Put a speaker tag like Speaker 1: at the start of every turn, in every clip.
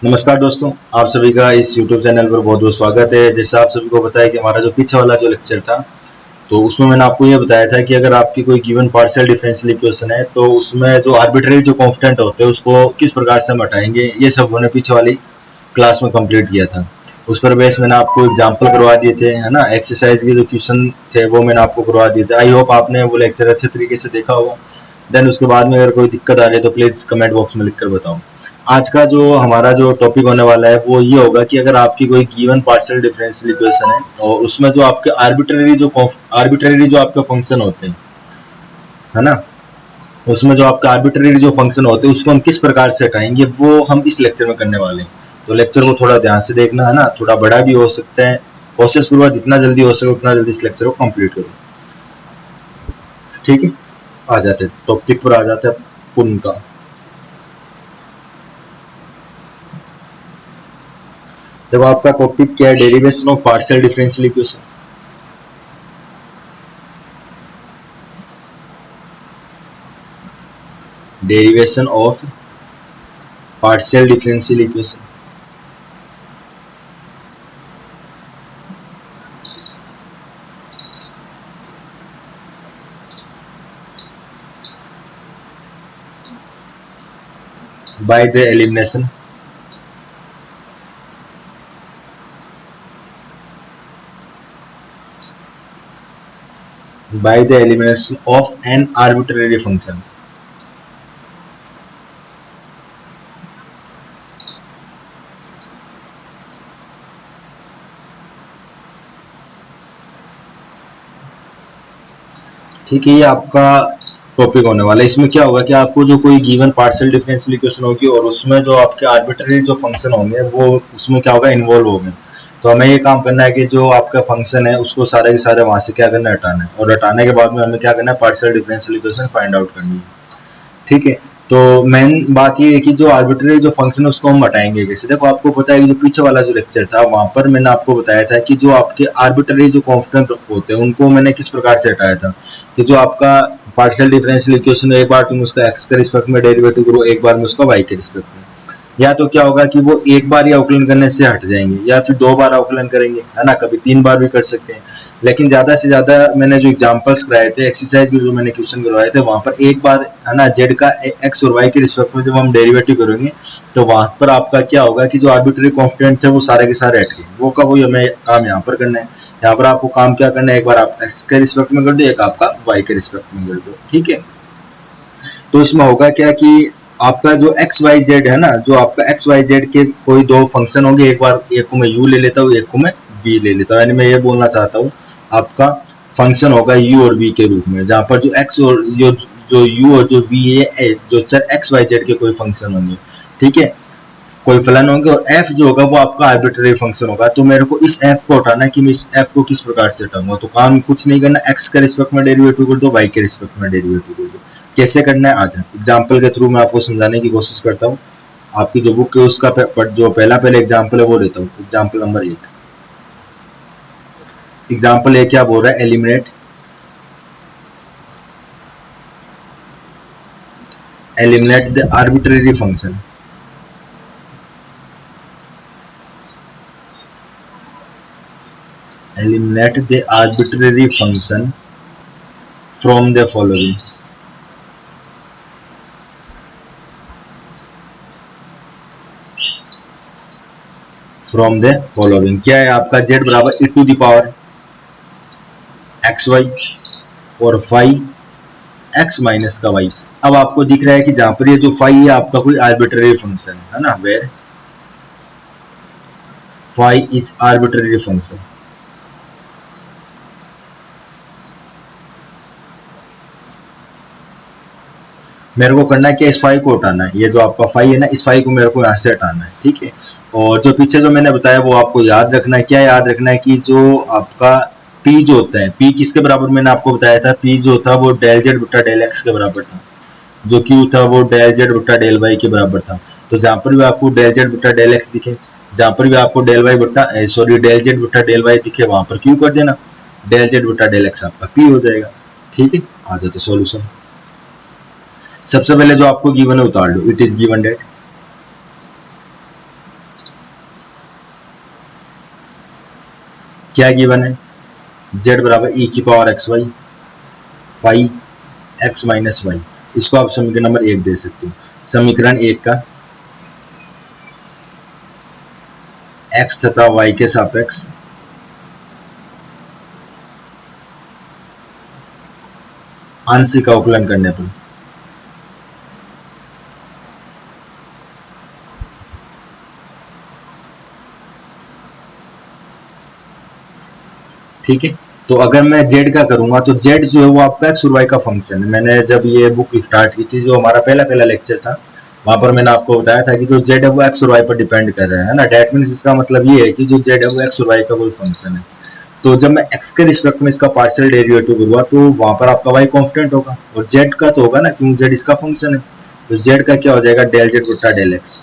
Speaker 1: नमस्कार दोस्तों, आप सभी का इस YouTube चैनल पर बहुत बहुत स्वागत है। जैसा आप सभी को पता है कि हमारा जो पीछे वाला जो लेक्चर था, तो उसमें मैंने आपको ये बताया था कि अगर आपकी कोई गिवन पार्शियल डिफरेंशियल इक्वेशन है तो उसमें जो आर्बिट्रेरी जो कांस्टेंट होते हैं उसको किस प्रकार से हम हटाएंगे, ये सब हमने पीछे वाली क्लास में कंप्लीट किया था। उस पर बेस मैंने आपको एग्जाम्पल करवा दिए थे, है ना। एक्सरसाइज के जो क्वेश्चन थे वो मैंने आपको करवा दिए थे। आई होप आपने वो लेक्चर अच्छे तरीके से देखा होगा। देन उसके बाद में अगर कोई दिक्कत आ रही है तो प्लीज कमेंट बॉक्स में लिखकर बताओ। आज का जो हमारा जो टॉपिक होने वाला है वो ये होगा कि अगर आपकी कोई गिवन पार्शियल डिफरेंशियल इक्वेशन है और उसमें जो आपके आर्बिट्रेरी जो आपके फंक्शन होते हैं, है ना, उसमें जो आपका आर्बिट्रेरी जो फंक्शन होते हैं उसको हम किस प्रकार से हटाएंगे वो हम इस लेक्चर में करने वाले हैं। तो लेक्चर को थोड़ा ध्यान से देखना, है ना। थोड़ा बड़ा भी हो सकता है, कोशिश करो जितना जल्दी हो सके उतना जल्दी इस लेक्चर को कंप्लीट करो। ठीक है, आ जाते हैं टॉपिक पर, आ जाते हैं पुन का। जब आपका टॉपिक क्या है, derivation of partial differential equation. Derivation of partial differential equation. by the elimination of an arbitrary function। ठीक है, ये आपका टॉपिक होने वाला है। इसमें क्या होगा कि आपको जो कोई गिवन पार्शियल डिफरेंशियल इक्वेशन होगी और उसमें जो आपके आर्बिट्ररी जो फंक्शन होंगे वो उसमें क्या होगा, इन्वॉल्व होंगे। तो हमें ये काम करना है कि जो आपका फंक्शन है उसको सारे के सारे वहां से क्या करना है, हटाना है। और हटाने के बाद में हमें क्या करना है, partial differential equation find out करनी है। ठीक है, तो मेन बात ये है कि जो आर्बिट्ररी जो फंक्शन है उसको हम हटाएंगे कैसे। देखो, आपको पता है कि जो पीछे वाला जो लेक्चर था वहां पर मैंने आपको बताया था कि जो आपके आर्बिट्ररी जो कांस्टेंट होते हैं उनको मैंने किस प्रकार से हटाया था कि जो आपका पार्शियल डिफरेंशियल इक्वेशन, एक बार तुम उसका एक्स के रिस्पेक्ट में डेरिवेटिव करो, एक बार में उसका वाई के रिस्पेक्ट में, या तो क्या होगा कि वो एक बार ही अवकलन करने से हट जाएंगे या फिर दो बार अवकलन करेंगे, है ना। कभी तीन बार भी कर सकते हैं, लेकिन ज्यादा से ज्यादा मैंने जो एग्जांपल्स कराए थे, एक्सरसाइज के जो मैंने क्वेश्चन करवाए थे, वहां पर एक बार, है ना, जेड का एक्स और वाई के रिस्पेक्ट में जब हम डेरिवेटिव करेंगे तो वहां पर आपका क्या होगा कि जो आर्बिट्ररी कांस्टेंट थे वो सारे के सारे हट गए। वो का वही हमें काम यहाँ पर करना है। यहाँ पर आपको काम क्या करना है, एक बार आप एक्स के रिस्पेक्ट में कर दो, एक आपका वाई के रिस्पेक्ट में कर दो। ठीक है, तो इसमें होगा क्या कि आपका जो एक्स वाई जेड है ना, जो आपका एक्स वाई जेड के कोई दो फंक्शन होंगे, एक बार एक को मैं यू ले लेता हूँ, एक को मैं वी ले लेता हूँ। यानी मैं ये बोलना चाहता हूँ आपका फंक्शन होगा यू और वी के रूप में, जहां पर जो एक्स और जो यू और जो वी है, जो चर एक्स वाई जेड के कोई फंक्शन होंगे, ठीक है, कोई फलन होंगे, और एफ जो होगा वो आपका आर्बिट्ररी फंक्शन होगा। तो मेरे को इस एफ को हटाना है कि मैं इस एफ को किस प्रकार से हटाऊंगा। तो काम कुछ नहीं करना, एक्स के रिस्पेक्ट में डेरिवेटिव कर दो, वाई के रिस्पेक्ट में डेरिवेटिव कर दो। कैसे करना है आज एग्जाम्पल के थ्रू मैं आपको समझाने की कोशिश करता हूँ। आपकी जो बुक है उसका जो पहले एग्जाम्पल है वो देता हूँ। Example number 1। एग्जाम्पल 1 क्या बोल रहा है, eliminate the arbitrary function. Eliminate the arbitrary function from the following। From the following क्या है आपका, z बराबर e to the power x y और फाई एक्स माइनस का वाई। अब आपको दिख रहा है कि जहां पर ये जो फाई है आपका कोई आर्बिट्ररी फंक्शन है ना, where phi is arbitrary function. मेरे को करना है कि इस फाई को हटाना है। ये जो आपका फाई है ना, इस फाई को मेरे को यहाँ से हटाना है। ठीक है, और जो पीछे जो मैंने बताया वो आपको याद रखना है। क्या याद रखना है कि जो आपका पी जो होता है, पी किसके बराबर मैंने आपको बताया था, पी जो था वो डेल जेड बटा डेल एक्स के बराबर था। जो क्यू था वो डेल जेड बटा डेल वाई के बराबर था। तो जहां पर भी आपको डेल जेड बटा डेल एक्स दिखे, जहां पर भी आपको डेल वाई बटा डेल जेड बटा डेल वाई दिखे, वहां पर क्यू कर देना, डेल जेड बटा डेल एक्स आपका पी हो जाएगा। ठीक है, आ जाते सॉल्यूशन। सबसे पहले जो आपको गिवन है उतार लो, इट इज गिवन डेट क्या गिवन है, z बराबर e की power x y five x minus y. इसको आप समीकरण नंबर 1 दे सकते हो। समीकरण 1 का x तथा y के सापेक्ष आंशिक अवकलन करने पर ठीक है। तो अगर मैं z का करूंगा तो z जो है वो आपका x और y का फंक्शन है। मैंने जब ये बुक स्टार्ट की थी, जो हमारा पहला लेक्चर था, वहां पर मैंने आपको बताया था कि जो z है वो x और y पर डिपेंड कर रहा है ना। डेट मीन्स इसका मतलब ये है कि जो z है वो x और y का कोई फंक्शन है। तो जब मैं x के रिस्पेक्ट में इसका पार्शियल डेरिवेटिव करूंगा तो वहां पर आपका y कांस्टेंट होगा और z का तो होगा ना, क्योंकि z इसका फंक्शन है। तो z का क्या हो जाएगा, डेल z बटा डेल x।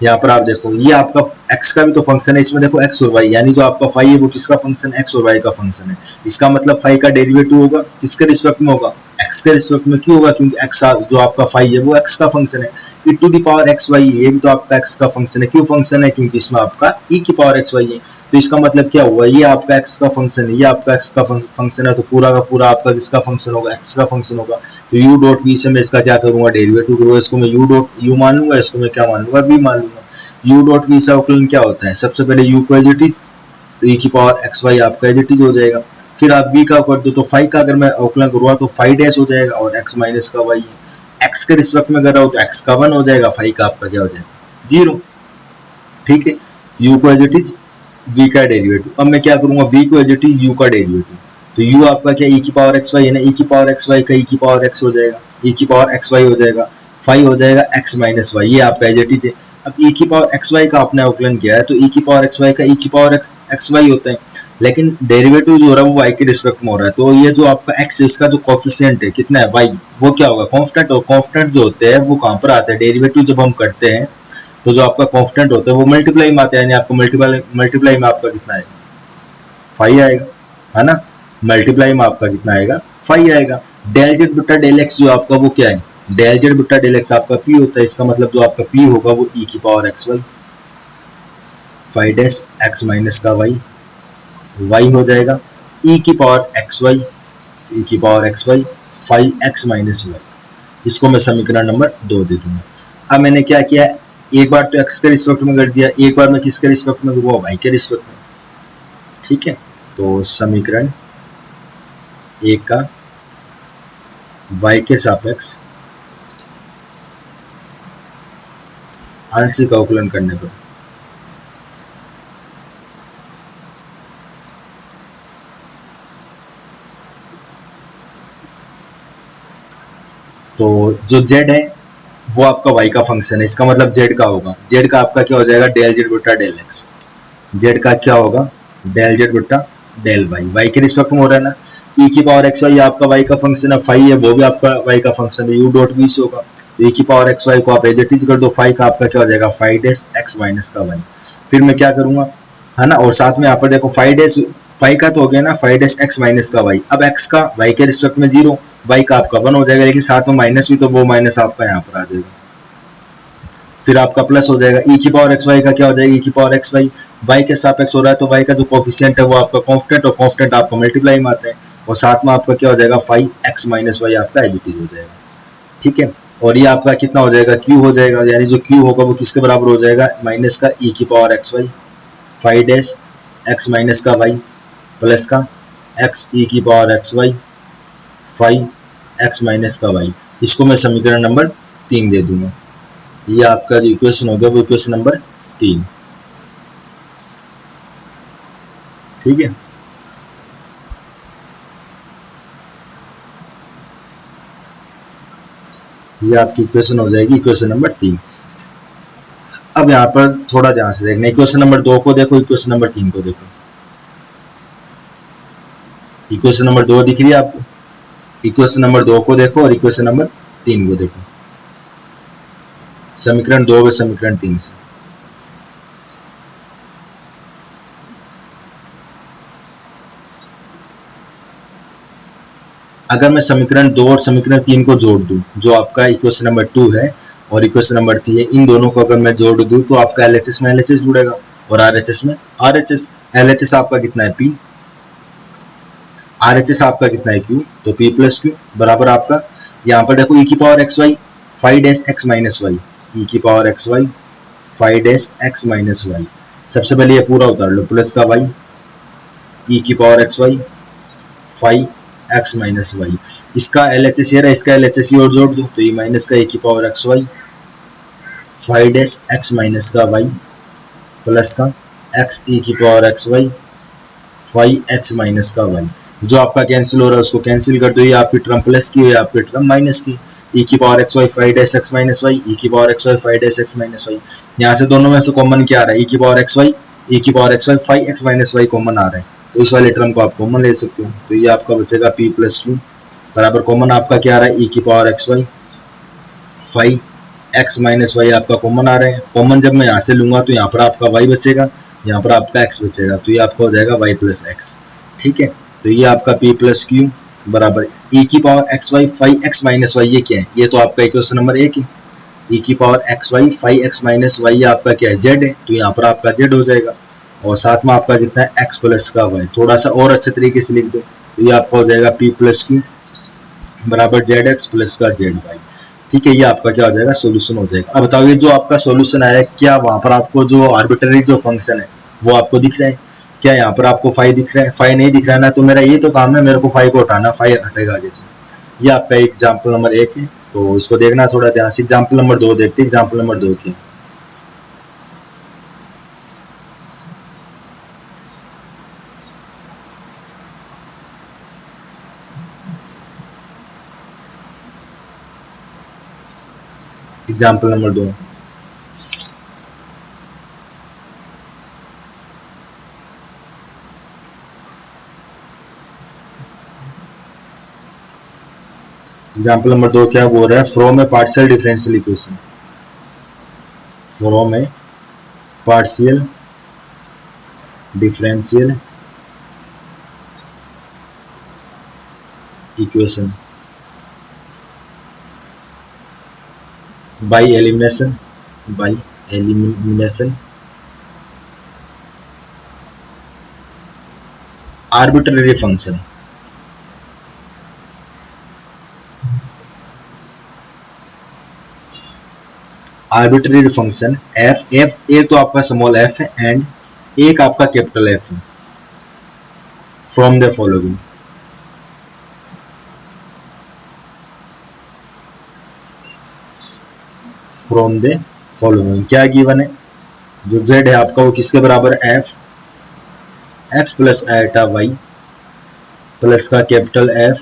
Speaker 1: यहाँ पर आप देखो ये आपका x का भी तो फंक्शन है, इसमें देखो x और y, यानी जो आपका फाई है वो किसका फंक्शन, x और y का फंक्शन है। इसका मतलब फाई का डेरिवेटिव होगा किसके रिस्पेक्ट में होगा, x के रिस्पेक्ट में। क्यों होगा, क्योंकि x जो आपका फाई है वो x का फंक्शन है। e to the power x y ये भी तो आपका x का फंक्शन है। क्यों फंक्शन है, क्योंकि इसमें आपका e की पावर एक्स वाई है। तो इसका मतलब क्या हुआ, ये आपका x का फंक्शन है, ये आपका x का फंक्शन है। तो पूरा का पूरा आपका किसका फंक्शन होगा, x का फंक्शन होगा। तो u डॉट v से मैं इसका क्या करूंगा, डेरिवेटिव करूंगा। इसको मैं u मान लूंगा, इसको मैं क्या मान लूंगा, v मान लूंगा। u डॉट v से अवकलन क्या होता है, सबसे पहले u को एज इट इज, तो e की पावर एक्स वाई आपका एज इट इज हो जाएगा। फिर आप v का कर दो तो फाइव का अगर मैं अवकलन करूंगा तो फाइव डैश हो जाएगा और x माइनस का y है। x के रिस्पेक्ट में कर रहा हूं तो x का 1 हो जाएगा, फाइव का आपका क्या हो जाएगा 0। ठीक है, u को एज इट इज v का डेरिवेटिव। अब मैं क्या करूंगा, v को एज इट इज u का डेरिवेटिव। तो u आपका क्या e की पावर एक्स वाई है ना, e की पावर एक्स वाई का e की पावर x हो जाएगा, e की पावर एक्स वाई हो जाएगा, फाइव हो जाएगा x माइनस वाई, ये आपका एज इट इज है। अब e की पावर एक्स वाई का आपने अवकलन किया है तो e की पावर एक्स वाई का e की पावर एक्स वाई होता है, लेकिन डेरिवेटिव जो हो रहा है वो y के रिस्पेक्ट में हो रहा है। तो ये जो आपका x है इसका जो कोफिशिएंट है कितना है y, वो क्या होगा, कांस्टेंट। और कांस्टेंट जो होते हैं वो कहां पर आते हैं, डेरिवेटिव जब हम करते हैं तो जो आपका कांस्टेंट होता है वो मल्टीप्लाई में आता है, यानी आपको मल्टीप्लाई में आपका कितना आएगा, 5 आएगा, है ना। मल्टीप्लाई में आपका कितना आएगा, 5 आएगा। डेल जेड बटा डेल एक्स जो आपका वो क्या है, डेल जेड बटा डेल एक्स आपका p होता है। इसका मतलब जो आपका p होगा वो e की power x y, 5 dash x minus का y हो जाएगा, e की पावर एक्स वाई, e की power x y 5x minus y. इसको मैं समीकरण नंबर 2 दे दूंगा। अब मैंने क्या किया, एक बार तो x के रिस्पेक्ट में कर दिया, एक बार मैं किसके रिस्पेक्ट में करूंगा, y के रिस्पेक्ट में। ठीक है, तो समीकरण 1 का y के सापेक्ष आंशिक अवकलन करने पर तो जो z है वो आपका y का फंक्शन है। इसका मतलब z का होगा, z का आपका क्या हो जाएगा, डेल z बटा डेल x। z का क्या होगा, डेल z बटा डेल y के रिस्पेक्ट में हो रहा है ना। e की पावर एक्स वाई आपका y का फंक्शन है, फाइव है वो भी आपका y का फंक्शन है, u डॉट v से होगा। तो e की पावर एक्स वाई को आप एज इट इज कर दो, फाइव का आपका क्या हो जाएगा, 5 डैश x माइनस का y। फिर मैं क्या करूंगा, है ना, और साथ में यहाँ पर देखो 5 डैश 5 का तो हो गया ना, 5 डैश x माइनस का y। अब x का y के रिस्पेक्ट में 0, y का आपका 1 हो जाएगा, लेकिन साथ में माइनस भी, तो वो माइनस आपका यहाँ पर आ जाएगा। फिर आपका प्लस हो जाएगा, e की पावर एक्स वाई का क्या हो जाएगा, e की पावर एक्स वाई y के सापेक्ष हो रहा है तो y का जो कोफिशिएंट है वो आपका कांस्टेंट, और कांस्टेंट आपका मल्टीप्लाई में आता है, और साथ में आपका क्या हो जाएगा 5x माइनस वाई आपका एडिटिव हो जाएगा। ठीक है, और ये आपका कितना हो जाएगा, q हो जाएगा, यानी जो q होगा वो किसके बराबर हो जाएगा, माइनस का e की power x y 5 dash x minus का y प्लस का x e की power x y 5x minus का y। इसको मैं समीकरण नंबर 3 दे दूंगा। ये आपका जो इक्वेशन हो गया वो इक्वेशन नंबर 3। ठीक है, ये आपकी इक्वेशन हो जाएगी इक्वेशन नंबर 3। अब यहाँ पर थोड़ा ध्यान से देखना, इक्वेशन नंबर 2 को देखो, इक्वेशन नंबर 3 को देखो। इक्वेशन नंबर 2 दिख रही है आपको, इक्वेशन नंबर 2 को देखो और इक्वेशन नंबर 3 को देखो। समीकरण 2 व समीकरण 3 से अगर मैं समीकरण 2 और समीकरण 3 को जोड़ दूं, जो आपका इक्वेशन नंबर 2 है और इक्वेशन नंबर 3 है, इन दोनों को अगर मैं जोड़ दूं तो आपका एलएचएस में एलएचएस जुड़ेगा। और RHS में RHS। LHS आपका कितना है P, RHS आपका कितना है Q, तो P प्लस Q बराबर आपका यहाँ पर देखो e की power xy 5-x minus y, e की power xy 5-x minus y. सबसे पहले ये पूरा उतार लो, प्लस का y e की power xy 5x minus y. इसका LHS ये रहा, इसका LHS और जोड़ दो तो ये माइनस का e की पावर xy 5-x माइनस का y प्लस का x e की पावर xy 5x माइनस का y। जो आपका कैंसिल हो रहा है उसको कैंसिल कर दो, ये आपकी टर्म प्लस की, ये आपकी टर्म माइनस की। e की power xy 5-x minus y, e की power xy 5-x minus y. यहाँ से दोनों में से कॉमन क्या आ रहा है, e की power xy 5x minus Y common आ रहा है, तो इस वाले टर्म को आप कॉमन ले सकते हो। तो ये आपका बचेगा p प्लस Q बराबर कॉमन आपका क्या आ रहा है, e की power xy 5x minus y आपका कॉमन आ रहा है। कॉमन जब मैं यहाँ से लूंगा तो यहाँ पर आपका y बचेगा, यहाँ पर आपका x बचेगा, तो ये आपका हो जाएगा y प्लस x। ठीक है, तो ये आपका p प्लस Q बराबर e की power xy 5x minus y, ये क्या है, ये तो आपका इक्वेशन नंबर 1 है। e की power xy 5x minus y ये आपका क्या है, z है, तो यहाँ पर आपका z हो जाएगा और साथ में आपका कितना है x प्लस का y। थोड़ा सा और अच्छे तरीके से लिख दो तो ये आपका हो जाएगा p प्लस Q बराबर zx प्लस का zy। ठीक है, ये आपका क्या हो जाएगा, सॉल्यूशन हो जाएगा। अब बताओ ये जो आपका सॉल्यूशन आया, क्या वहां पर आपको जो आर्बिट्ररी जो फंक्शन है वो आपको दिख रहा है, क्या यहाँ पर आपको फाई दिख रहा है, फाई नहीं दिख रहा है ना, तो मेरा ये तो काम है मेरे को फाई को हटाना, फाई हटेगा जैसे। ये आपका एग्जाम्पल नंबर 1 है, तो इसको देखना थोड़ा ध्यान से। एग्जाम्पल नंबर 2 देखते हैं, एग्जाम्पल नंबर 2 की। एग्जाम्पल नंबर 2, एग्जाम्पल नंबर 2 क्या बोल रहा है, from A partial differential equation, from A partial differential equation by elimination arbitrary function. Arbitrary function f एक तो आपका स्मॉल f है एंड एक आपका कैपिटल F है, from the following. From the following क्या गिवन है, जो z है आपका वो किसके बराबर है, f x plus eta y plus का capital F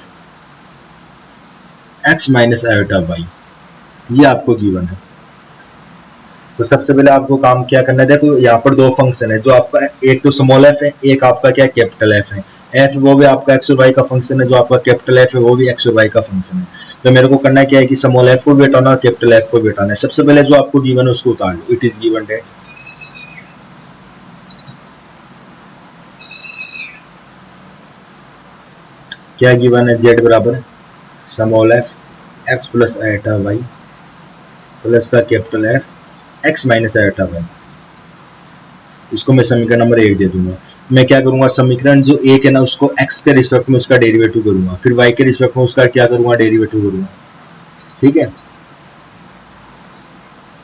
Speaker 1: x minus iota y, ये आपको गिवन है। तो सबसे पहले आपको काम क्या करना है, देखो यहाँ पर दो फंक्शन है, जो आपका एक तो स्मॉल f है, एक आपका क्या कैपिटल F है। f वो भी आपका x और y का फंक्शन है, जो आपका कैपिटल F है वो भी x और y का फंक्शन है। तो मेरे को करना क्या है कि स्मॉल f को भी हटाना और कैपिटल F को भी हटाना है। सबसे पहले जो आपको गिवन है उसको उतार लो, इट इज गिवन डेट क्या गिवन है, z बराबर small f x plus eta y plus का capital F x minus iota y। इसको मैं समीकरण नंबर 1 दे दूंगा। मैं क्या करूंगा, समीकरण जो 1 है ना उसको x के रिस्पेक्ट में उसका डेरिवेटिव करूंगा, फिर y के रिस्पेक्ट में उसका क्या करूंगा, डेरिवेटिव करूंगा। ठीक है,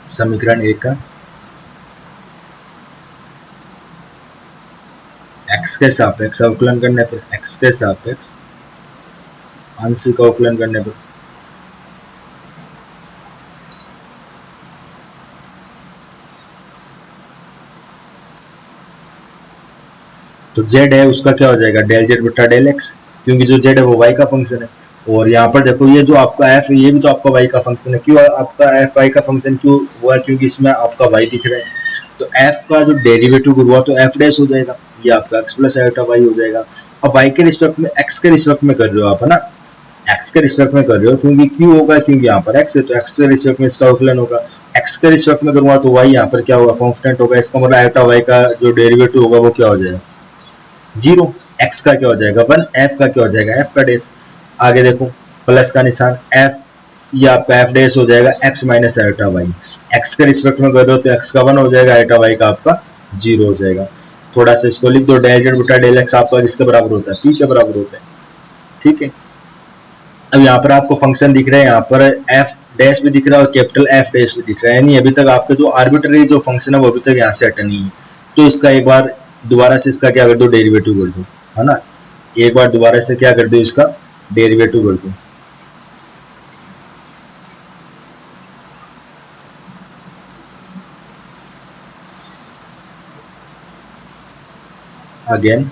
Speaker 1: समीकरण 1 का x के सापेक्ष अवकलन करने पर, x के सापेक्ष आंशिक अवकलन करने पर तो z है उसका क्या हो जाएगा, डेल z बटा डेल x, क्योंकि जो z है वो y का फंक्शन है। और यहाँ पर देखो ये जो आपका f है ये भी तो आपका y का फंक्शन है। क्यों आपका f y का फंक्शन क्यों हुआ, क्योंकि इसमें आपका y दिख रहा है। तो f का जो डेरिवेटिव हुआ तो f डैश हो जाएगा, ये आपका x प्लस आइटा y हो जाएगा। अब y के रिस्पेक्ट में x के रिस्पेक्ट में कर रहे हो आप, है ना, x के रिस्पेक्ट में कर रहे हो, क्योंकि क्यों होगा, क्योंकि यहाँ पर x है तो x के रिस्पेक्ट में इसका अवकलन होगा। x के रिस्पेक्ट में करूंगा तो y यहाँ पर क्या होगा, कांस्टेंट होगा। इसका मतलब आइटा y का जो डेरिवेटिव होगा वो क्या हो जाएगा, 0। x का क्या हो जाएगा 1, f का क्या हो जाएगा f का डैश। आगे देखो प्लस का निशान f, ये आपका f डैश हो जाएगा x minus iota y। x के रिस्पेक्ट में कर दो तो x का 1 हो जाएगा, आइटा y का आपका जीरो हो जाएगा। थोड़ा सा इसको लिख दो, डेल जेड बटा डेल एक्स आपका किसके बराबर होता है, पी के बराबर होता है। ठीक है, अब यहाँ पर आपको फंक्शन दिख रहा है, यहाँ पर एफ डैश भी दिख रहा है और कैपिटल एफ डैश भी दिख रहा है, यानी अभी तक आपका जो आर्बिट्ररी जो फंक्शन है वो अभी तक यहाँ से हटा नहीं है। तो इसका एक बार दोबारा से इसका क्या कर दो, डेरिवेटिव कर दो, है ना। एक बार दोबारा से क्या कर दो, इसका डेरिवेटिव कर दो। अगेन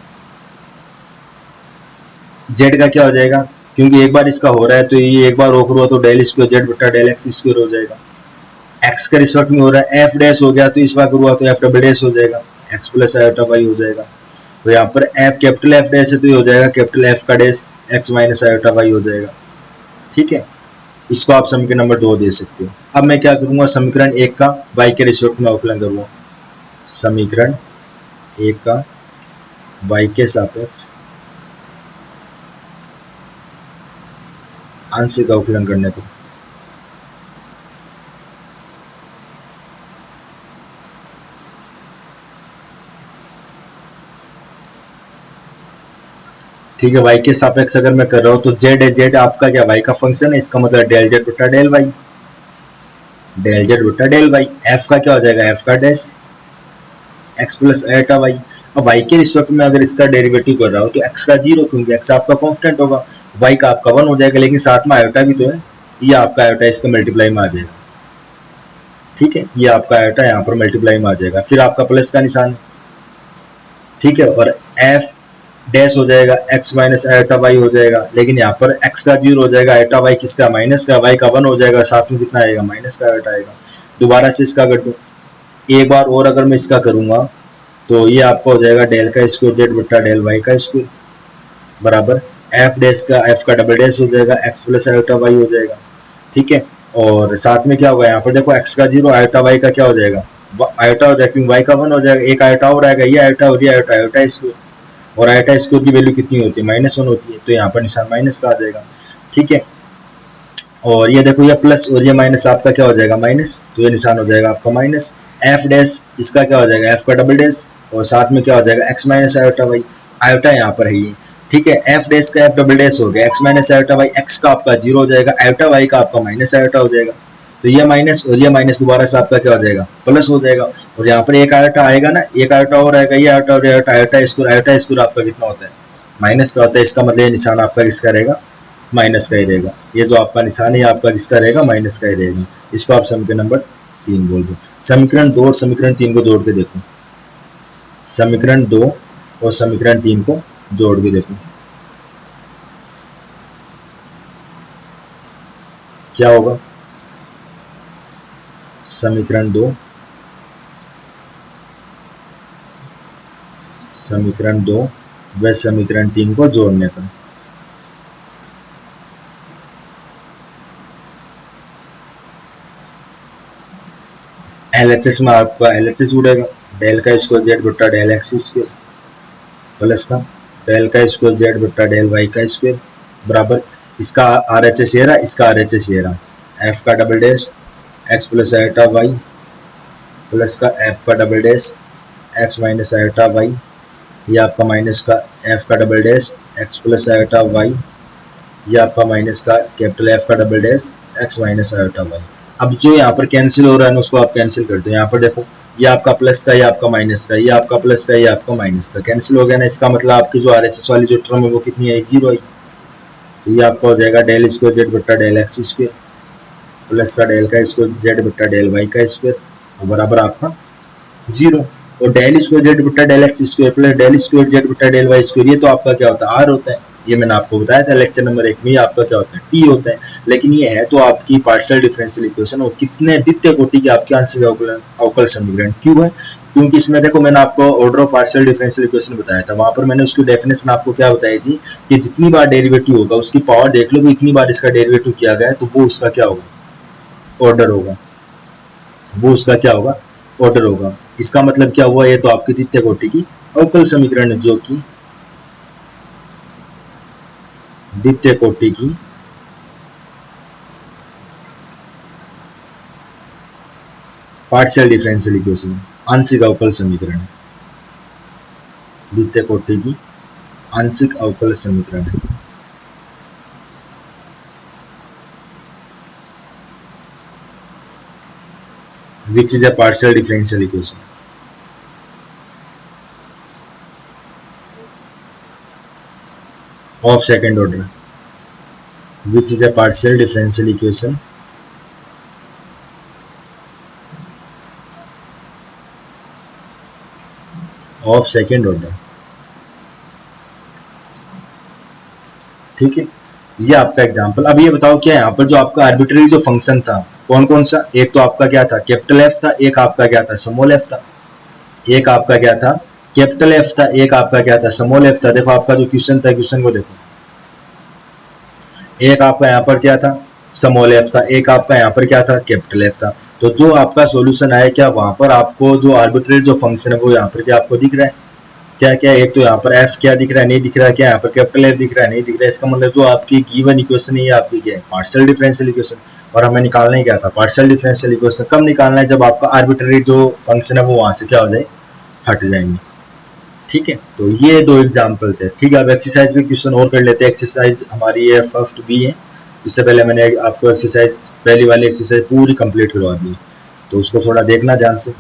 Speaker 1: जेड का क्या हो जाएगा, क्योंकि एक बार इसका हो रहा है तो ये एक बार रोक हुआ तो डेल स्क्वायर जेड बटा डेल एक्स स्क्वायर हो जाएगा। एक्स के रिस्पेक्ट में हो रहा है, एफ डैश हो गया तो इस बार हुआ तो एफ डबल डैश हो जाएगा, एक्स प्लस आयोटा वाई हो जाएगा। तो यहाँ पर एफ कैपिटल एफ डैश है तो ये हो जाएगा कैपिटल एफ का dash x minus iota y हो जाएगा। ठीक है, इसको आप समीकरण नंबर 2 दे सकते हो। अब मैं क्या करूंगा, समीकरण 1 का वाई के रिस्पेक्ट में अवकलन करूंगा। समीकरण 1 का वाई के सापेक्ष आंशिक अवकलन करने को ठीक है, y के सापेक्ष अगर मैं कर रहा हूं तो z है, z आपका क्या y का फंक्शन है, इसका मतलब डेल z बटा डेल y, डेल z बटा डेल y। f का क्या हो जाएगा, f का dash x plus iota y। अब y के रिस्पेक्ट में अगर इसका डेरिवेटिव कर रहा हूं तो x का 0, क्योंकि x आपका कांस्टेंट होगा, y का आपका 1 हो जाएगा, लेकिन साथ में आयोटा भी तो है, ये आपका आयोटा इसका मल्टीप्लाई में आ जाएगा। ठीक है, ये आपका आयोटा यहाँ पर मल्टीप्लाई में आ जाएगा, फिर आपका प्लस का निशान। ठीक है, और f डैश हो जाएगा x माइनस आयोटा वाई हो जाएगा, लेकिन यहाँ पर x का 0 हो जाएगा, आयोटा वाई किसका, माइनस का, y का 1 हो जाएगा, साथ में कितना आएगा, माइनस का आयोटा आएगा। दोबारा से इसका कर दो, एक बार और अगर मैं इसका करूंगा तो ये आपका हो जाएगा डेल का स्क्वायर जेड बटा डेल वाई का स्क्वायर बराबर एफ डैश का एफ का डबल डैश हो जाएगा, एक्स प्लस आयोटा वाई हो जाएगा। ठीक है, और साथ में क्या होगा, यहाँ पर देखो x का 0, आयोटा वाई का क्या हो जाएगा, आयोटा हो जाएगा, क्योंकि y का 1 हो जाएगा, एक आयोटा और आएगा, ये आयोटा और ये आयोटा, आयोटा स्क्वायर, और आयोटा स्क्वायर की वैल्यू कितनी होती है, -1 होती है, तो यहाँ पर निशान माइनस का आ जाएगा। ठीक है, और ये देखो ये प्लस और ये माइनस आपका क्या हो जाएगा, माइनस, तो ये निशान हो जाएगा आपका माइनस। एफ डैश इसका क्या हो जाएगा, एफ का डबल डैश, और साथ में क्या हो जाएगा, x minus iota y, iota यहाँ पर है ये। ठीक है, एफ डैश का एफ डबल डैश हो गया, x minus iota y, x का आपका 0 हो जाएगा, आयोटा वाई का आपका माइनस आयोटा हो जाएगा, तो ये माइनस और ये माइनस दोबारा से आपका क्या हो जाएगा, प्लस हो जाएगा, और यहाँ पर एक आयोटा आएगा ना, एक आयोटा और आएगा, ये आयोटा और आयोटा, आयोटा स्क्वायर आपका कितना होता है, माइनस का होता है, इसका मतलब ये निशान आपका किसका रहेगा, माइनस का ही रहेगा। ये जो आपका निशान है आपका किसका रहेगा, माइनस का ही रहेगा। इसको आप समीकरण नंबर 3 बोल दो। समीकरण 2 और समीकरण 3 को जोड़ के देखो, समीकरण 2 और समीकरण 3 को जोड़ के देखो क्या होगा। समीकरण 2 व समीकरण 3 को जोड़ने पर LHS में आपका LHS उड़ेगा, डेल का स्क्वायर जेड बटा डेल एक्स स्क्वायर प्लस का डेल का स्क्वायर जेड बटा डेल वाई का स्क्वायर बराबर इसका RHS ये रहा, इसका RHS ये रहा, एफ का double dash x plus iota y plus का एफ का double dash x minus iota y, ये आपका माइनस का एफ का double dash x plus iota y, ये आपका माइनस का कैपिटल एफ का double dash x minus iota y. अब जो यहाँ पर कैंसिल हो रहा है ना उसको आप कैंसिल कर दो, यहाँ पर देखो ये आपका प्लस का, ये आपका माइनस का, ये आपका प्लस का, ये आपका माइनस का, कैंसिल हो गया ना, इसका मतलब आपकी जो RHS वाली जो टर्म है वो कितनी आई, 0 आई, तो ये आपका हो जाएगा डेल स्क्वायर जेड बटा डेल एक्स स्क्वायर प्लस का डेल का स्क्वायर जेड बटा डेल वाई का स्क्वायर बराबर आपका 0, और डेल स्क्वायर जेड बटा del x square plus del square z बटा डेल वाई स्क्वायर, ये तो आपका क्या होता है, r होता है, ये मैंने आपको बताया था लेक्चर नंबर 1 में, ये आपका क्या होता है, t होता है। लेकिन ये है तो आपकी पार्शियल डिफरेंशियल इक्वेशन, और कितने द्वितीय कोटि के आपके आंशिक अवकल समीकरण क्यों है, क्योंकि इसमें देखो मैंने आपको order of partial differential equation बताया था, वहां पर मैंने उसकी डेफिनेशन आपको क्या बताई थी कि जितनी बार डेरिवेटिव होगा उसकी पावर देख लो कि इतनी बार इसका डेरिवेटिव किया गया है तो वो उसका क्या होगा, ऑर्डर होगा, वो उसका क्या होगा, ऑर्डर होगा। इसका मतलब क्या हुआ, ये तो आपकी द्वितीय कोटि की अवकल समीकरण है, जो कि द्वितीय कोटि की पार्शियल डिफरेंशियल इक्वेशन, आंशिक अवकल समीकरण, द्वितीय कोटि की आंशिक अवकल समीकरण है। Which is a partial differential equation? Of second order. Which is a partial differential equation of second order. ठीक है, ये आपका एग्जांपल। अब ये बताओ क्या यहाँ पर जो आपका आर्बिट्ररी जो फंक्शन था कौन कौन सा, एक तो आपका क्या था कैपिटल एफ था, एक आपका क्या था स्मॉल एफ था, एक आपका क्या था कैपिटल एफ था, एक आपका क्या था स्मॉल एफ था। देखो आपका जो क्वेश्चन था, क्वेश्चन को देखो, एक आपका यहाँ पर क्या था स्मॉल एफ था, एक आपका यहाँ पर क्या था कैपिटल एफ था। तो जो आपका सॉल्यूशन आया क्या वहां पर आपको जो आर्बिट्ररी जो फंक्शन है वो यहाँ पर क्या आपको दिख रहा है, क्या क्या, एक तो यहाँ पर एफ क्या दिख रहा है, नहीं दिख रहा है, क्या यहाँ पर कैपिटल एफ दिख रहा है, नहीं दिख रहा है। इसका मतलब जो आपकी गिवन इक्वेशन है ये आपकी क्या है पार्शियल डिफरेंशियल इक्वेशन। और हमें निकालना ही क्या था पार्शियल डिफरेंशियल इक्वेशन। कब निकालना है, जब आपका आर्बिट्ररी जो फंक्शन है वो वहां से क्या हो जाए हट जाएंगे। ठीक है, तो ये दो एग्जाम्पल थे। ठीक है, अब एक्सरसाइज के क्वेश्चन और कर लेते हैं। एक्सरसाइज हमारी ये फर्स्ट बी है, इससे पहले मैंने आपको एक्सरसाइज पहली वाली एक्सरसाइज पूरी कंप्लीट करवा दी, तो उसको थोड़ा देखना ध्यान से।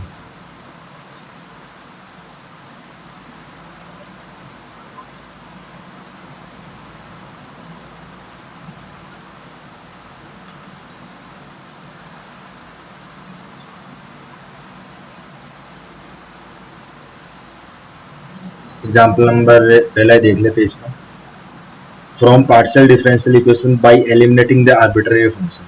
Speaker 1: एग्जाम्पल नंबर पहला देख लेते हैं इसका। From partial differential equation by eliminating the arbitrary function.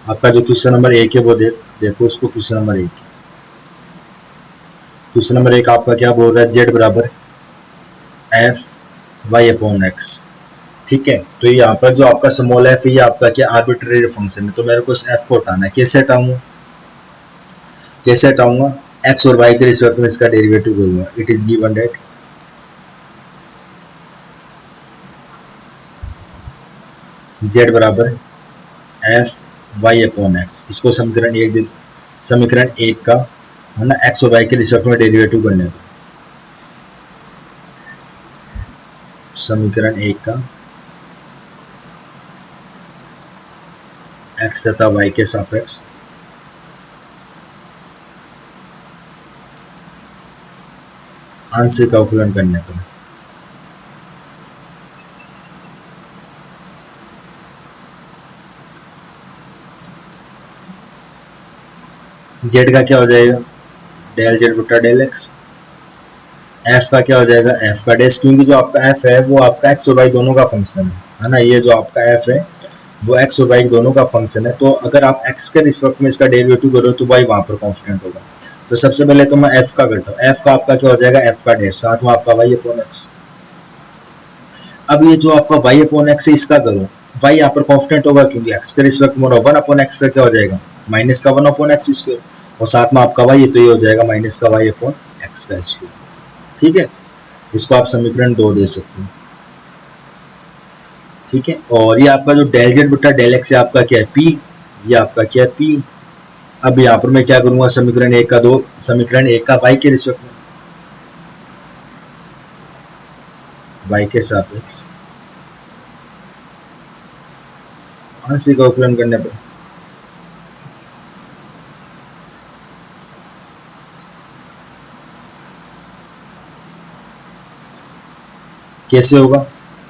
Speaker 1: आपका जो क्वेश्चन नंबर एक है वो देखो उसको। क्वेश्चन नंबर एक आपका क्या बोल रहा है, जेड बराबर एफ वाई अपॉन एक्स। ठीक है, तो यहाँ पर जो आपका स्मॉल एफ है ये आपका क्या आर्बिट्ररी फंक्शन है, तो मेरे को इस एफ को हटाना है। कैसे हटाऊंगा, एक्स और वाई के रिस्पेक्ट में इसका डेरिवेटिव करूंगा। It is given that Z बराबर एफ वाई अपॉन एक्स। इसको समीकरण एक का है ना एक्स और वाई के रिस्पेक्ट में डेरिवेटिव करने को। समीकरण एक का एक्स तथा वाई के सापेक्ष आंशिक अवकलन करने पर जेड का क्या हो जाएगा डेल जेड बटा डेल एक्स। एफ का क्या हो जाएगा एफ का डैश, क्योंकि जो आपका एफ है वो आपका एक्स और वाई दोनों का फंक्शन है ना। ये जो आपका एफ है वो एक्स और वाई दोनों का फंक्शन है। तो अगर आप एक्स के रिस्पेक्ट में इसका डेरिवेटिव करो तो वाई वहां पर कांस्टेंट होगा। तो सबसे पहले तो मैं एफ का करता हूँ। एफ का आपका क्या हो जाएगा एफ का डैश, साथ में आपका वाई अपॉन एक्स। अब ये जो आपका वाई अपॉन एक्स है इसका करो, वाई यहाँ पर कांस्टेंट होगा क्योंकि एक्स के रिस्पेक्ट में वन अपॉन एक्स का क्या हो जाएगा माइनस का वन अपॉन एक्स स्क्वायर, और साथ में आपका वाई, तो ये हो जाएगा माइनस का वाई अपॉन एक्स का स्क्वायर। ठीक है, इसको आप समीकरण 2 दे सकते हैं। ठीक है, और ये आपका जो डेल जेड बटा डेल एक्स है आपका क्या है पी, ये आपका क्या है पी। अब यहाँ पर मैं क्या करूंगा समीकरण एक का वाई के रिस्पेक्ट में वाई के सापेक्ष आंशिक अवकलन करने पर कैसे होगा।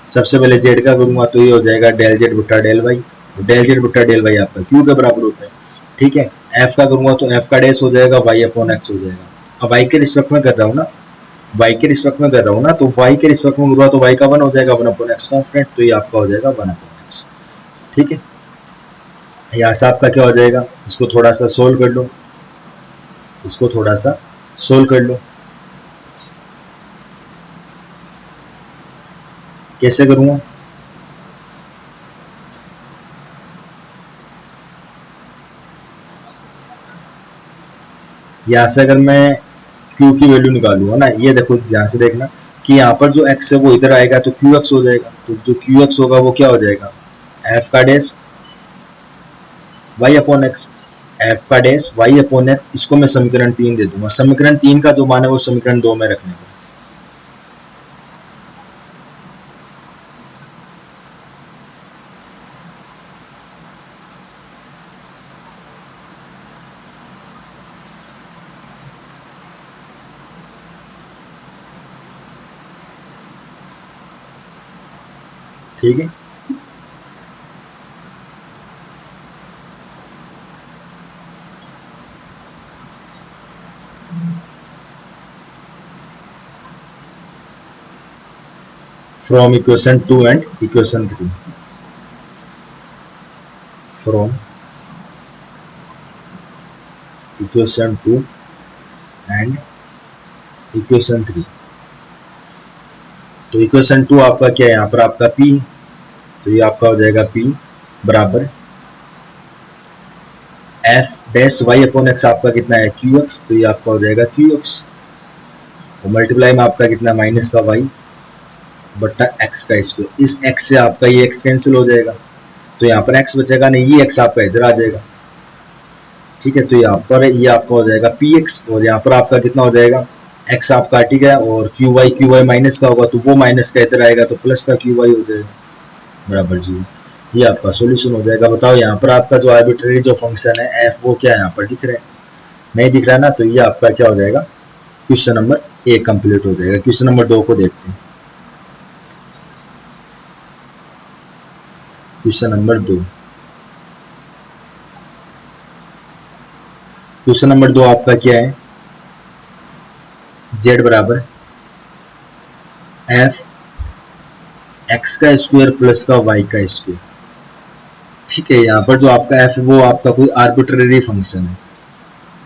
Speaker 1: सबसे पहले जेड का करूंगा तो ये हो जाएगा डेल जेड बटा डेल वाई। डेल जेड बटा डेल वाई आपका क्यू के बराबर होता है। ठीक है, एफ का करूंगा तो एफ का डैश हो जाएगा वाई अपॉन एक्स हो जाएगा। अब वाई के रिस्पेक्ट में कर रहा हूँ ना, तो वाई के रिस्पेक्ट में करूंगा तो वाई का 1 हो जाएगा 1 अपॉन एक्स कांस्टेंट, तो ये आपका हो जाएगा 1 अपॉन एक्स। ठीक है, यहाँ से आपका क्या हो जाएगा, इसको थोड़ा सा सोल्व कर लो, इसको थोड़ा सा सोल्व कर लो। कैसे करूँगा, यहाँ से अगर मैं q की वैल्यू निकालूंगा ना, ये देखो ध्यान से देखना कि यहाँ पर जो x है वो इधर आएगा तो qx हो जाएगा, तो जो qx होगा वो क्या हो जाएगा, f का dash y upon x, f का डैश y अपॉन एक्स। इसको मैं समीकरण 3 दे दूंगा, समीकरण 3 का जो मान है वो समीकरण 2 में रखने का। ठीक है, from equation 2 and equation 3, from equation 2 and equation 3। तो इक्वेशन 2 आपका क्या है, यहाँ पर आपका p, तो ये आपका हो जाएगा p बराबर f dash y upon x, आपका कितना है qx, तो ये आपका हो जाएगा qx, और मल्टीप्लाई में आपका कितना माइनस का y बट्टा x का स्क्वायर। इस x से आपका ये x कैंसिल हो जाएगा, तो यहाँ पर x बचेगा नहीं, ये x आपका इधर आ जाएगा। ठीक है, तो यहाँ पर ये आपका हो जाएगा px, और यहाँ पर आपका कितना हो जाएगा, x आपका हट गया, और qy माइनस का होगा तो वो माइनस का इधर आएगा, तो प्लस का qy हो जाएगा बराबर 0। ये आपका सॉल्यूशन हो जाएगा। बताओ यहाँ पर आपका जो आर्बिट्रेरी जो फंक्शन है f वो क्या है, यहाँ पर दिख रहा है, नहीं दिख रहा है ना, तो ये आपका क्या हो जाएगा, क्वेश्चन नंबर 1 कंप्लीट हो जाएगा। क्वेश्चन नंबर 2 को देखते हैं। क्वेश्चन नंबर 2, क्वेश्चन नंबर 2 आपका क्या है, z बराबर f x का स्क्वायर प्लस का y का स्क्वायर। ठीक है, यहाँ पर जो आपका f है वो आपका कोई आर्बिट्रेरी फंक्शन है,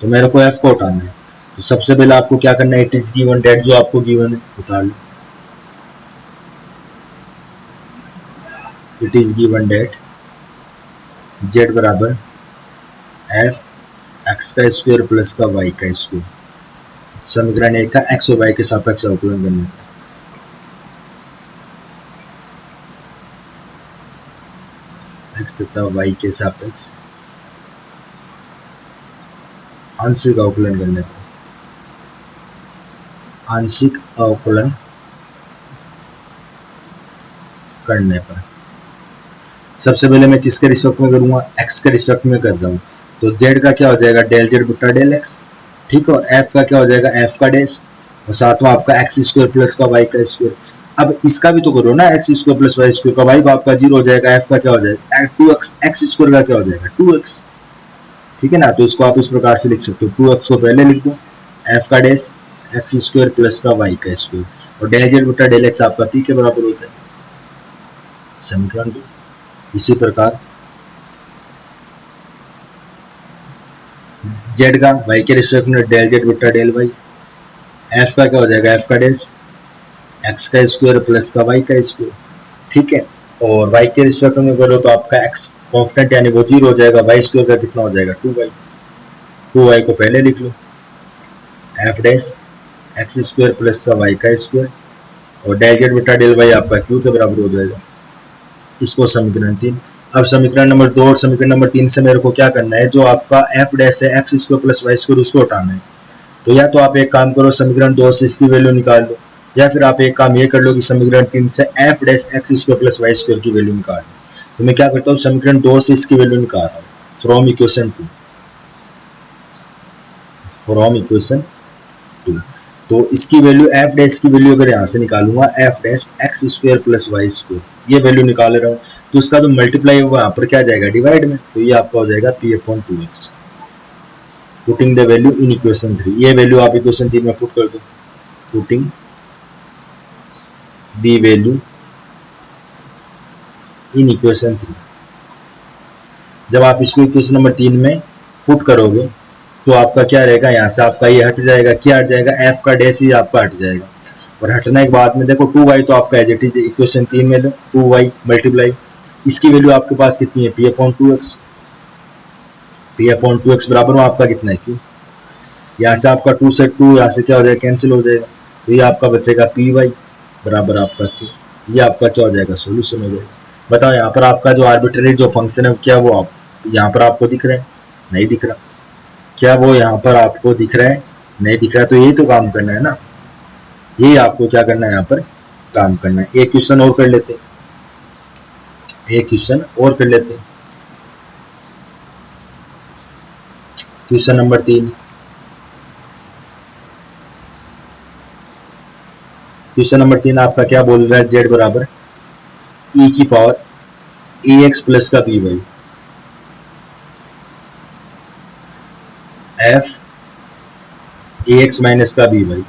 Speaker 1: तो मेरे को f को उठाना है। तो सबसे पहले आपको क्या करना है, इट इज गिवन डेट जो आपको गिवन है उतार लो, it is given that z बराबर f x का स्क्वायर प्लस का y का स्क्वायर। समीकरण 1 का x और y के सापेक्ष अवकलन करने का, x तथा y के सापेक्ष आंशिक अवकलन करने पर, आंशिक अवकलन करने पर सबसे पहले मैं किसके रिस्पेक्ट में करूंगा, x के रिस्पेक्ट में कर रहा हूं, तो z का क्या हो जाएगा डेल z बटा डेल x। ठीक है, और f का क्या हो जाएगा f का डैश, और साथ में आपका x स्क्वायर प्लस का y का स्क्वायर। अब इसका भी तो करो ना, x square plus y square का, y को आपका 0 हो जाएगा, f का क्या हो जाएगा 2x, x स्क्वायर का क्या हो जाएगा 2x। ठीक है ना, तो इसको आप इस प्रकार से लिख सकते हो, 2x को पहले लिख दो, f का डैश x स्क्वायर प्लस का y का स्क्वायर, और डेल z बटा डेल x आपका p के बराबर होता है, समीकरण 2। इसी प्रकार z का y के रिस्पेक्ट में डेल z बटा डेल y, f का क्या हो जाएगा f का डैश x का स्क्वायर प्लस का y का स्क्वायर। ठीक है, और y के रिस्पेक्ट में करो तो आपका x कांस्टेंट यानी वो 0 हो जाएगा, y स्क्वायर का कितना हो जाएगा 2y, 2y को पहले लिख लो, f dash x square plus का y का स्क्वायर, और डेल z बटा डेल y आपका q के बराबर हो जाएगा। इसको समीकरण 3। अब समीकरण नंबर 2 और समीकरण नंबर 3 से मेरे को क्या करना है, जो आपका f डैश है x square plus y square उसको हटाना है। तो या तो आप एक काम करो, समीकरण 2 से इसकी वैल्यू निकाल लो, या फिर आप एक काम ये कर लो कि समीकरण 3 से f dash x square plus y square की वैल्यू निकाल लो। तो मैं क्या करता हूँ, समीकरण 2 से इसकी वैल्यू निकाल रहा हूँ, फ्रॉम इक्वेशन 2, फ्रॉम इक्वेशन 2। तो इसकी वैल्यू f डैश की वैल्यू अगर यहाँ से निकालूंगा, f dash x square plus y square, ये वैल्यू निकाल रहा हूँ, तो इसका जो मल्टीप्लाई है वो यहाँ पर क्या जाएगा डिवाइड में, तो ये आपका हो जाएगा p upon 2x, putting the value in equation 3। ये वैल्यू आप इक्वेशन 3 में पुट कर दो, putting the value in equation 3। जब आप इसको इक्वेशन नंबर 3 में पुट करोगे तो आपका क्या रहेगा, यहाँ से आपका ये हट जाएगा, क्या हट जाएगा, एफ का डैश ही आपका हट जाएगा। और हटने के बाद में देखो 2y तो आपका एज इट इज इक्वेशन 3 में लो, 2y मल्टीप्लाई इसकी वैल्यू आपके पास कितनी है, p upon 2x, p upon 2x बराबर में आपका कितना है q। यहाँ से आपका 2 से 2 यहाँ से क्या हो जाएगा, कैंसिल हो जाएगा, तो ये आपका बचेगा py बराबर आपका q। ये आपका क्या हो जाएगा, सोल्यूशन हो जाएगा। बताओ यहाँ पर आपका जो आर्बिट्रेरी जो फंक्शन है क्या वो आप यहाँ पर आपको दिख रहा है, नहीं दिख रहा, क्या वो यहाँ पर आपको दिख रहा है, नहीं दिख रहा, तो यही तो काम करना है ना, यही आपको क्या करना है, यहाँ पर काम करना है। एक क्वेश्चन और कर लेते, एक क्वेश्चन और कर लेते, क्वेश्चन नंबर 3। क्वेश्चन नंबर 3 आपका क्या बोल रहा है, z बराबर e की पावर ax प्लस का b y f ax minus का b वाई,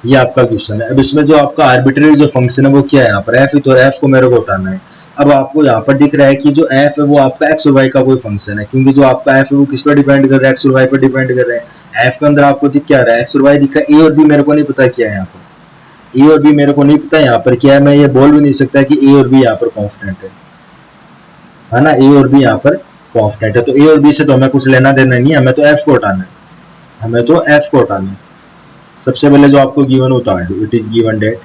Speaker 1: ये आपका क्वेश्चन है। अब इसमें जो आपका आर्बिट्रेरी जो फंक्शन है वो क्या है, यहाँ पर f ही तो, f को मेरे को उठाना है। अब आपको यहाँ पर दिख रहा है कि जो f है वो आपका x और y का कोई फंक्शन है, क्योंकि जो आपका f है वो किस पर डिपेंड कर रहा है, x और y पर डिपेंड कर रहा है। f के अंदर आपको दिख क्या रहा है, x और y दिख रहा है, a और b मेरे को नहीं पता क्या है यहाँ पर, a और b मेरे को नहीं पता यहाँ पर क्या है, मैं ये बोल भी नहीं सकता कि a और b यहाँ पर कॉन्स्टेंट है ना, a और b यहाँ पर कॉन्स्टेंट है, तो a और b से तो हमें कुछ लेना देना नहीं है, हमें तो f को उठाना है, हमें तो f को उठाना है। सबसे पहले जो आपको गिवन होता है, इट इज गिवन डेट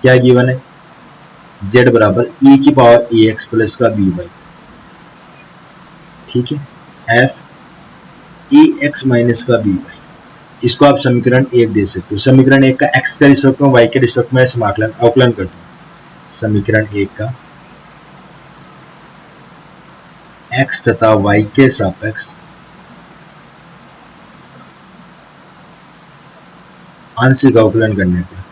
Speaker 1: क्या गिवन है, z बराबर e की पावर ax प्लस का b वाई, ठीक है, f ax माइनस का b वाई, इसको आप समीकरण 1 दे सकते हो। समीकरण 1 का x के रिस्पेक्ट में y के रिस्पेक्ट में समाकलन अवकलन कर दो। समीकरण 1 का x तथा y के सापेक्ष आंशिक अवकलन करने पर,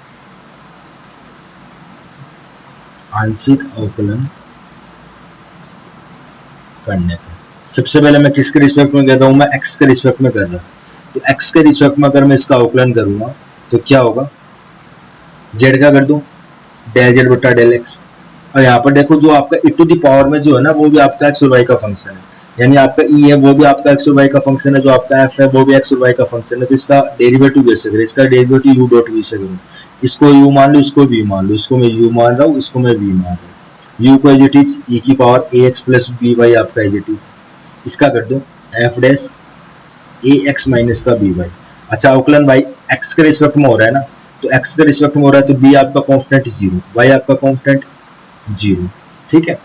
Speaker 1: आंशिक अवकलन करने पर सबसे पहले मैं किसके रिस्पेक्ट में कहता हूं, मैं x के रिस्पेक्ट में कर रहा हूं, तो x के रिस्पेक्ट में अगर मैं इसका अवकलन करूंगा तो क्या होगा, z का कर दूं डेल z बटा डेल x, और यहाँ पर देखो जो आपका e टू दी पावर में जो है ना वो भी आपका x और y का फंक्शन है, यानी आपका e है वो भी आपका x और y का फंक्शन है, जो आपका f है वो भी x और y का फंक्शन है, तो इसका डेरिवेटिव कैसे करें, इसका डेरिवेटिव u डॉट v से करूँ, इसको u मान लो, इसको v मान लो, इसको मैं u मान रहा हूँ, इसको मैं v मान रहा हूँ, u को एज इट इज e की पावर ax प्लस b वाई आपका एज इट इज, इसका कर दो f डैश ax माइनस का b वाई। अच्छा अवकलन भाई x के रिस्पेक्ट में हो रहा है ना, तो x के रिस्पेक्ट में हो रहा है तो b आपका कांस्टेंट 0, y आपका कांस्टेंट 0, ठीक है।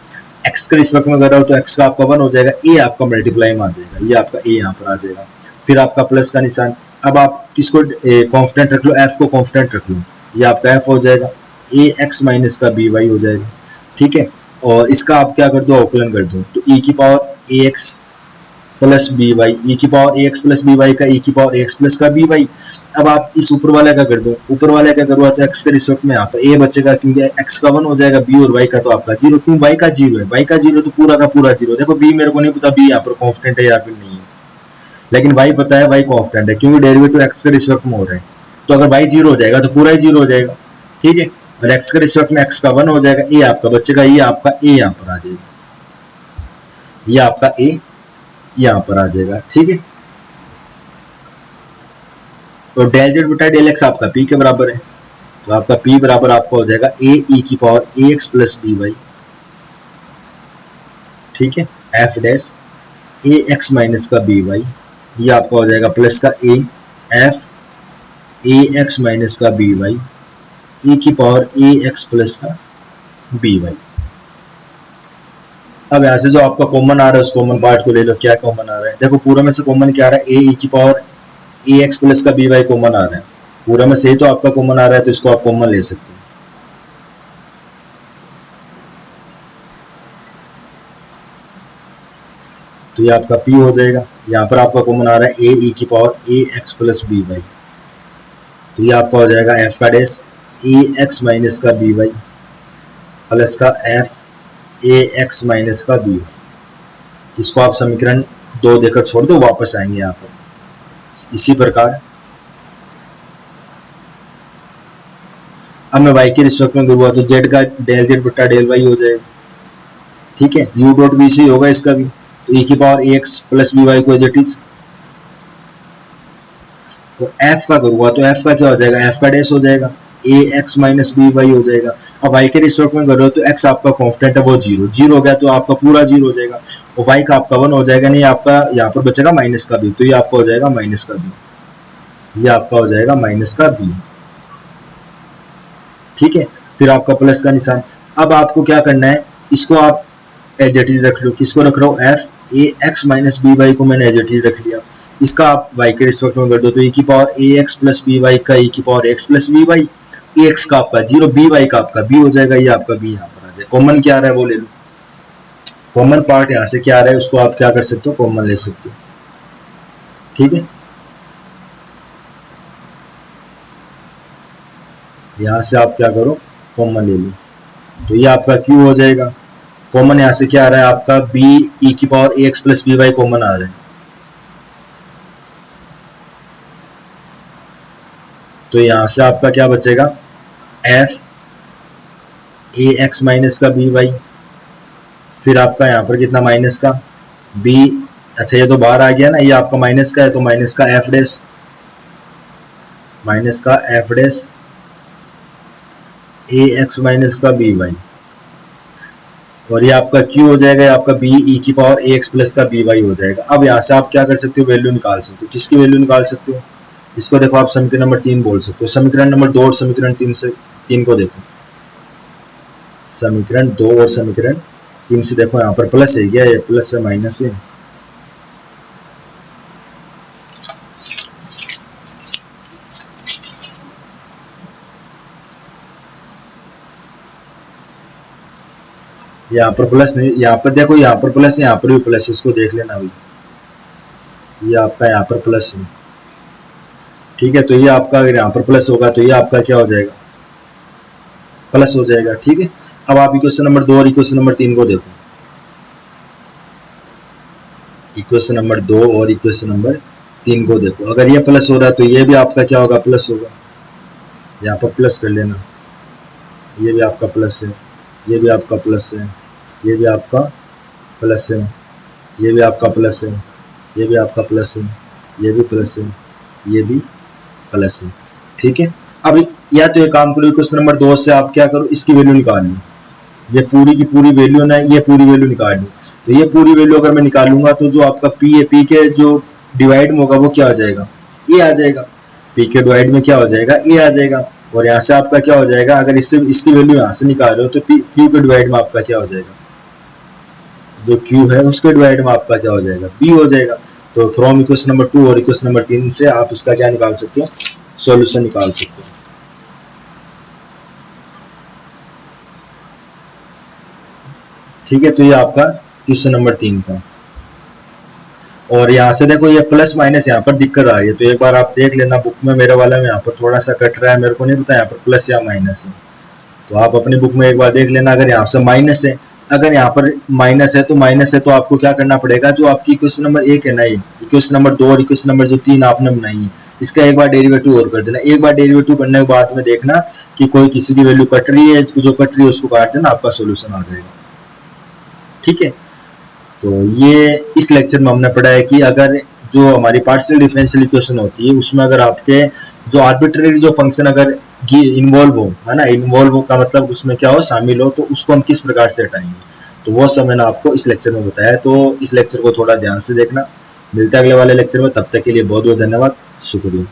Speaker 1: x के रिस्पेक्ट में कर रहा हो तो x का आपका 1 हो जाएगा, a आपका मल्टीप्लाई में आ जाएगा, ये आपका a यहाँ पर आ जाएगा, फिर आपका प्लस का निशान। अब आप इसको कांस्टेंट रख लो, f को कांस्टेंट रख लो, ये आपका f हो जाएगा, ax माइनस का by हो जाएगा, ठीक है। और इसका आप क्या कर दो, अवकलन कर दो, तो e की power ax plus B Y, E की power ax plus B Y का e की पावर ax प्लस का बी वाई। अब आप इस ऊपर वाले का कर दो, ऊपर वाले का करूँगा तो x के रिस्पेक्ट में यहाँ पर a बचेगा, क्योंकि x का 1 हो जाएगा, b और y का तो आपका 0, क्यों y का 0 है, y का 0 तो पूरा का पूरा 0। देखो b मेरे को नहीं पता b यहाँ पर कांस्टेंट है या फिर नहीं है, लेकिन y पता है, y कांस्टेंट है, क्योंकि डेरिवेटिव x के रिस्पेक्ट में हो रहे हैं, तो अगर y 0 हो जाएगा तो पूरा ही 0 हो जाएगा, ठीक है। और x के रिस्पेक्ट में x का 1 हो जाएगा, a आपका बचेगा, ये आपका a यहाँ पर आ जाएगा, ये आपका a यहाँ पर आ जाएगा, ठीक है। तो डेल जेड बटा डेल एक्स आपका p के बराबर है, तो आपका p बराबर आपका हो जाएगा a e की power ax plus B y, ठीक है, f डैश ax माइनस का बी वाई, ये आपका हो जाएगा प्लस का a f ax माइनस का बी वाई e की पावर ax प्लस का बी वाई। अब यहाँ से जो आपका कॉमन आ रहा है उस कॉमन पार्ट को ले लो, क्या कॉमन आ रहा है, देखो पूरा में से कॉमन क्या आ रहा है, a e की पावर ax प्लस का बी वाई कॉमन आ रहा है, पूरा में से ही तो आपका कॉमन आ रहा है, तो इसको आप कॉमन ले सकते हैं। तो ये आपका p हो जाएगा, यहाँ पर आपका कॉमन आ रहा है a e की power ax plus B y, तो ये आपका हो जाएगा f का डैश ax माइनस का बी वाई प्लस का f ax माइनस का बी वाई। इसको आप समीकरण 2 देकर छोड़ दो, वापस आएंगे यहाँ पर। इसी प्रकार अब मैं y के रिस्पेक्ट में करूँगा तो z का डेल z बट्टा डेल y हो जाएगा, ठीक है। u डॉट v से होगा इसका भी, तो e की पावर ax प्लस by को एज इट इज। तो f का करूँगा तो f का क्या हो जाएगा, f का डैश हो जाएगा, ax माइनस by हो जाएगा। अब y के रिस्पेक्ट में कर रहे हो तो x आपका कांस्टेंट है वो जीरो हो गया, तो आपका पूरा जीरो हो जाएगा, और y का आपका 1 हो जाएगा, नहीं आपका यहाँ पर बचेगा माइनस का b, तो ये आपका हो जाएगा माइनस का b, ये आपका हो जाएगा माइनस का b, ठीक है। फिर आपका प्लस का निशान। अब आपको क्या करना है, इसको आप एज इट इज रख लो, किसको रख रहा हूँ, f ax माइनस by को मैंने एज इट इज रख लिया। इसका आप y के रिस्पेक्ट में कर दो तो e की पावर ax प्लस by का e की power x plus by, ax का आपका 0, by का आपका b हो जाएगा, ये आपका b यहाँ पर आ जाएगा। कॉमन क्या आ रहा है वो ले लो, कॉमन पार्ट यहाँ से क्या आ रहा है उसको आप क्या कर सकते हो, कॉमन ले सकते हो, ठीक है। यहाँ से आप क्या करो, कॉमन ले लो, तो ये आपका q हो जाएगा। कॉमन यहाँ से क्या आ रहा है आपका b e की power ax plus by common आ रहा है, तो यहाँ से आपका क्या बचेगा, f ax माइनस का by, फिर आपका यहाँ पर कितना माइनस का b, अच्छा ये तो बाहर आ गया ना, ये आपका माइनस का है तो माइनस का f डैश, माइनस का f डैश ax माइनस का by, और ये आपका q हो जाएगा, आपका b e की पावर ax प्लस का by हो जाएगा। अब यहाँ से आप क्या कर सकते हो, वैल्यू निकाल सकते हो, किसकी वैल्यू निकाल सकते हो, इसको देखो आप समीकरण नंबर 3 बोल सकते हो। समीकरण नंबर 2 और समीकरण 3 को देखो, समीकरण 2 और समीकरण 3 से देखो, यहाँ पर प्लस है क्या, ये प्लस है माइनस है, यहाँ पर प्लस नहीं, यहाँ पर देखो यहाँ पर प्लस है, यहाँ पर भी प्लस है, इसको देख लेना अभी, ये आपका यहाँ पर प्लस है, ठीक है। तो ये आपका अगर यहाँ पर प्लस होगा तो ये आपका क्या हो जाएगा, प्लस हो जाएगा, ठीक है। अब आप इक्वेशन नंबर 2 और इक्वेशन नंबर 3 को देखो, इक्वेशन नंबर 2 और इक्वेशन नंबर 3 को देखो, अगर ये प्लस हो रहा है तो ये भी आपका क्या होगा, प्लस होगा, यहाँ पर प्लस कर लेना, ये भी आपका प्लस है, ये भी आपका प्लस है, ये भी आपका प्लस है, ये भी आपका प्लस है, ये भी आपका प्लस है, ये भी प्लस है, ये भी प्लस है, ठीक है। अब या तो ये काम करो, क्वेश्चन नंबर 2 से आप क्या करो, इसकी वैल्यू निकाल लो, ये पूरी की पूरी वैल्यू ना, ये पूरी वैल्यू निकाल लो, तो ये पूरी वैल्यू अगर मैं निकालूंगा तो जो आपका p है, p के जो डिवाइड में होगा वो क्या हो जाएगा, a आ जाएगा, p के डिवाइड में क्या हो जाएगा, a आ जाएगा, और यहाँ से आपका क्या हो जाएगा, अगर इससे इसकी वैल्यू यहाँ से निकाल रहे हो तो q के डिवाइड में आपका क्या हो जाएगा, जो q है उसके डिवाइड में आपका क्या हो जाएगा, b हो जाएगा। तो फ्रॉम इक्वेशन नंबर 2 और इक्वेशन नंबर 3 से आप इसका क्या निकाल सकते हो, सॉल्यूशन निकाल सकते हो, ठीक है। तो ये आपका क्वेश्चन नंबर 3 था। और यहाँ से देखो ये प्लस माइनस यहाँ पर दिक्कत आ रही है, तो एक बार आप देख लेना बुक में, मेरे वाला में यहाँ पर थोड़ा सा कट रहा है, मेरे को नहीं पता यहाँ पर प्लस या माइनस है, तो आप अपनी बुक में एक बार देख लेना। अगर यहाँ से माइनस है, अगर यहाँ पर माइनस है तो आपको क्या करना पड़ेगा, जो आपकी इक्वेशन नंबर 1 है ना, इक्वेशन नंबर 2 और इक्वेशन नंबर जो 3 आपने बनाई है, इसका एक बार डेरिवेटिव और कर देना। एक बार डेरिवेटिव करने के बाद में देखना कि कोई किसी की वैल्यू कट रही है, जो कट रही है उसको काट देना, आपका सोल्यूशन आ जाएगा, ठीक है। तो ये इस लेक्चर में हमने पढ़ा है कि अगर जो हमारी पार्शियल डिफरेंशियल इक्वेशन होती है उसमें अगर आपके जो आर्बिट्रेरी जो फंक्शन अगर इन्वॉल्व हो, है ना, इन्वॉल्व हो का मतलब उसमें क्या हो, शामिल हो, तो उसको हम किस प्रकार से हटाएंगे, तो वो सब मैंने आपको इस लेक्चर में बताया। तो इस लेक्चर को थोड़ा ध्यान से देखना, मिलता है अगले वाले लेक्चर में, तब तक के लिए बहुत बहुत धन्यवाद, शुक्रिया।